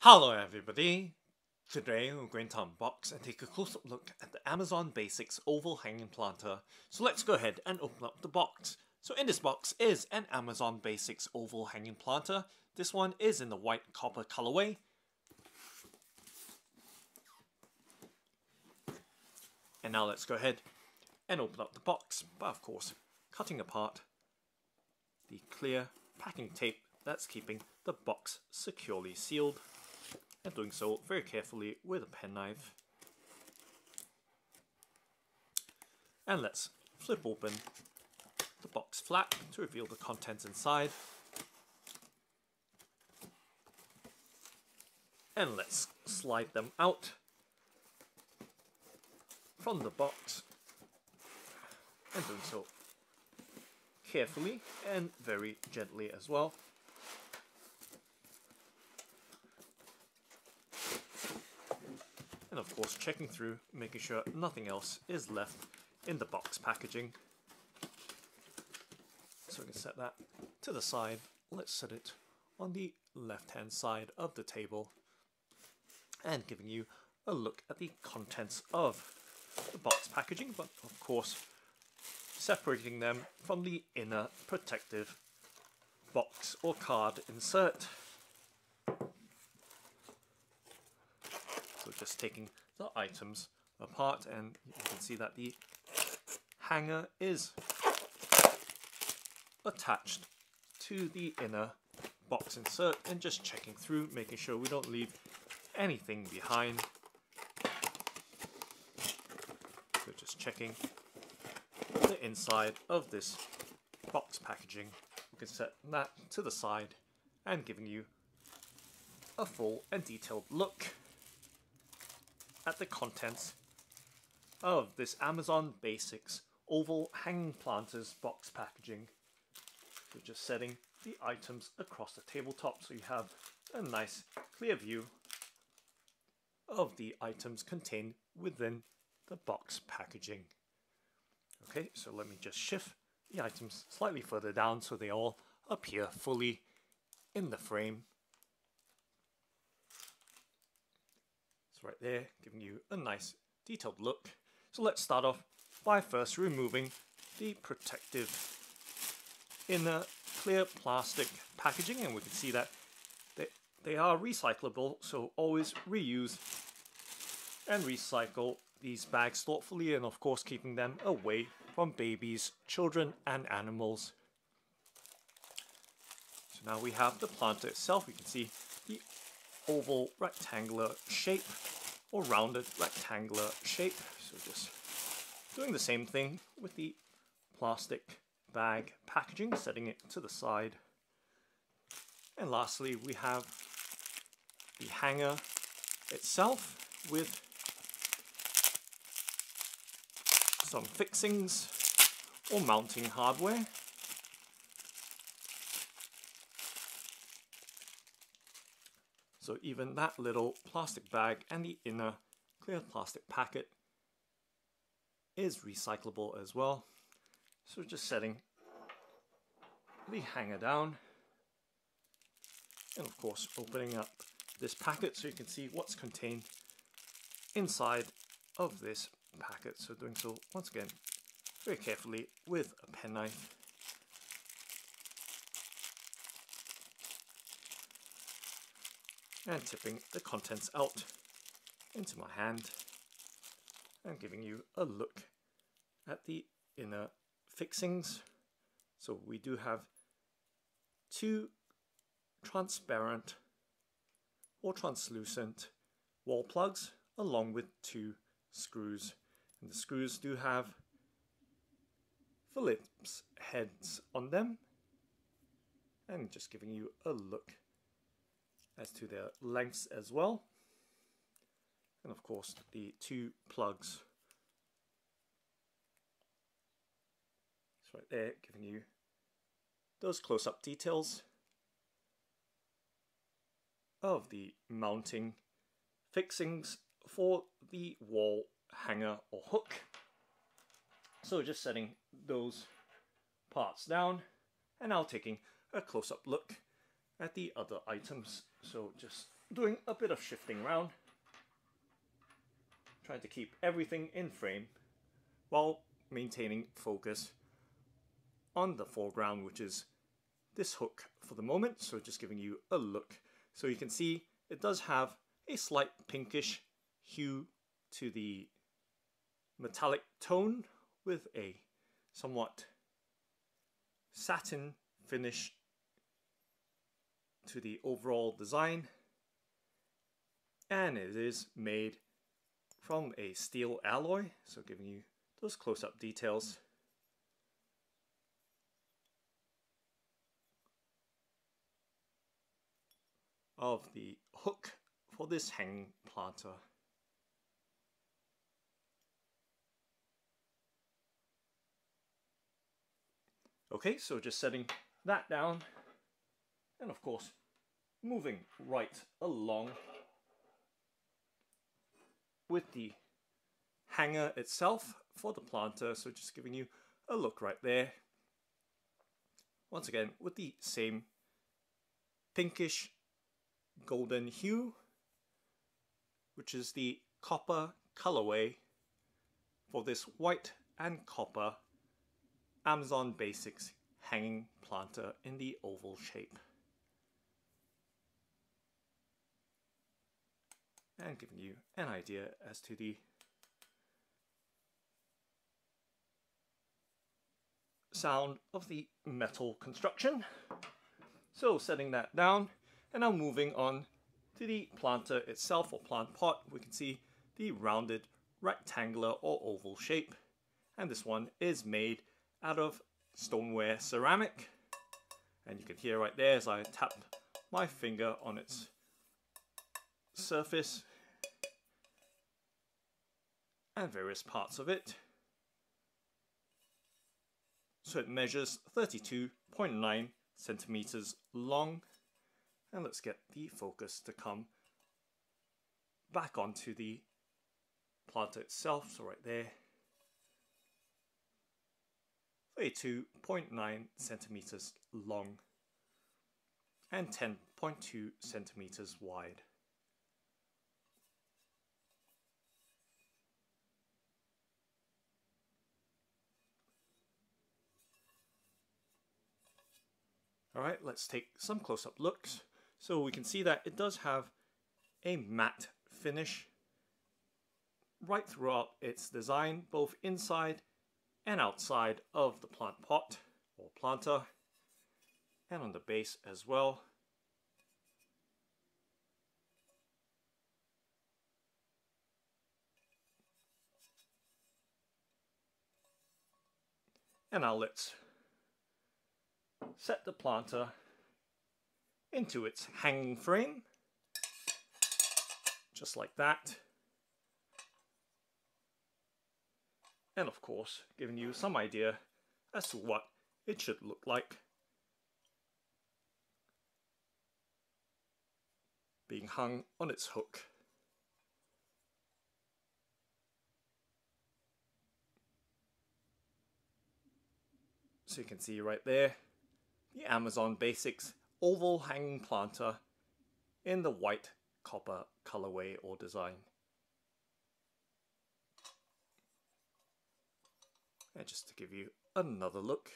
Hello everybody! Today we're going to unbox and take a close-up look at the Amazon Basics Oval Hanging Planter. So let's go ahead and open up the box. So in this box is an Amazon Basics Oval Hanging Planter. This one is in the white copper colorway. And now let's go ahead and open up the box by, of course, cutting apart the clear packing tape that's keeping the box securely sealed. And doing so very carefully with a penknife. And let's flip open the box flap to reveal the contents inside. And let's slide them out from the box. And doing so carefully and very gently as well. And of course checking through, making sure nothing else is left in the box packaging. So we can set that to the side. Let's set it on the left hand side of the table. And giving you a look at the contents of the box packaging, but of course separating them from the inner protective box or card insert. So just taking the items apart, and you can see that the hanger is attached to the inner box insert, and just checking through, making sure we don't leave anything behind. So just checking the inside of this box packaging. We can set that to the side and giving you a full and detailed look at the contents of this Amazon Basics Oval Hanging Planters box packaging. So just setting the items across the tabletop so you have a nice clear view of the items contained within the box packaging. Okay, so let me just shift the items slightly further down so they all appear fully in the frame. Right there, giving you a nice detailed look. So let's start off by first removing the protective inner clear plastic packaging, and we can see that they are recyclable, so always reuse and recycle these bags thoughtfully, and of course keeping them away from babies, children and animals. So now we have the planter itself. We can see the oval rectangular shape or rounded rectangular shape. So just doing the same thing with the plastic bag packaging, setting it to the side. And lastly we have the hanger itself with some fixings or mounting hardware. So even that little plastic bag and the inner clear plastic packet is recyclable as well. So just setting the hanger down, and of course opening up this packet so you can see what's contained inside of this packet. So doing so once again very carefully with a penknife. And tipping the contents out into my hand and giving you a look at the inner fixings. So we do have two transparent or translucent wall plugs along with two screws, and the screws do have Phillips heads on them, and just giving you a look as to their lengths as well. And of course the two plugs. It's right there, giving you those close-up details of the mounting fixings for the wall hanger or hook. So just setting those parts down, and now taking a close-up look at the other items. So just doing a bit of shifting around, trying to keep everything in frame while maintaining focus on the foreground, which is this hook for the moment. So just giving you a look. So you can see it does have a slight pinkish hue to the metallic tone with a somewhat satin finish to the overall design, and it is made from a steel alloy, so giving you those close-up details. Of the hook for this hanging planter. Okay, so just setting that down, and of course moving right along with the hanger itself for the planter. So just giving you a look right there. Once again with the same pinkish golden hue, which is the copper colorway for this white and copper Amazon Basics hanging planter in the oval shape. And giving you an idea as to the sound of the metal construction. So setting that down, and now moving on to the planter itself, or plant pot. We can see the rounded rectangular or oval shape, and this one is made out of stoneware ceramic, and you can hear right there as I tap my finger on its surface and various parts of it. So it measures 32.9 centimeters long, and let's get the focus to come back onto the planter itself. So right there, 32.9 centimeters long and 10.2 centimeters wide. Alright, let's take some close-up looks. So we can see that it does have a matte finish right throughout its design, both inside and outside of the plant pot or planter, and on the base as well. And now let's set the planter into its hanging frame, just like that. And of course, giving you some idea as to what it should look like being hung on its hook. So you can see right there, the Amazon Basics oval hanging planter in the white copper colorway or design. And just to give you another look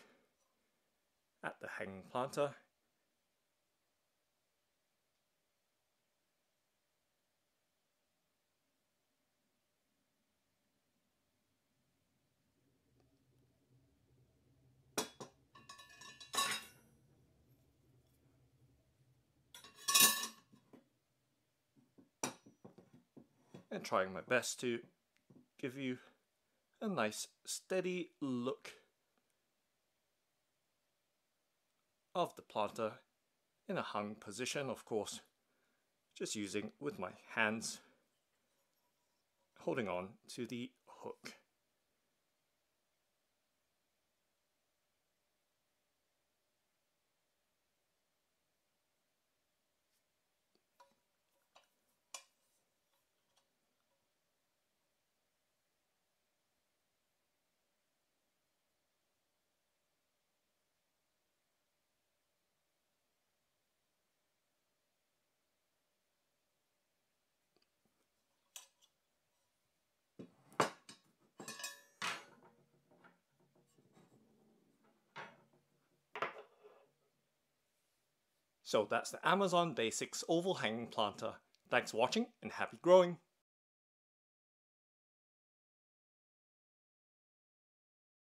at the hanging planter. And trying my best to give you a nice steady look of the planter in a hung position, of course, just using with my hands, holding on to the hook. So that's the Amazon Basics Oval Hanging Planter. Thanks for watching and happy growing!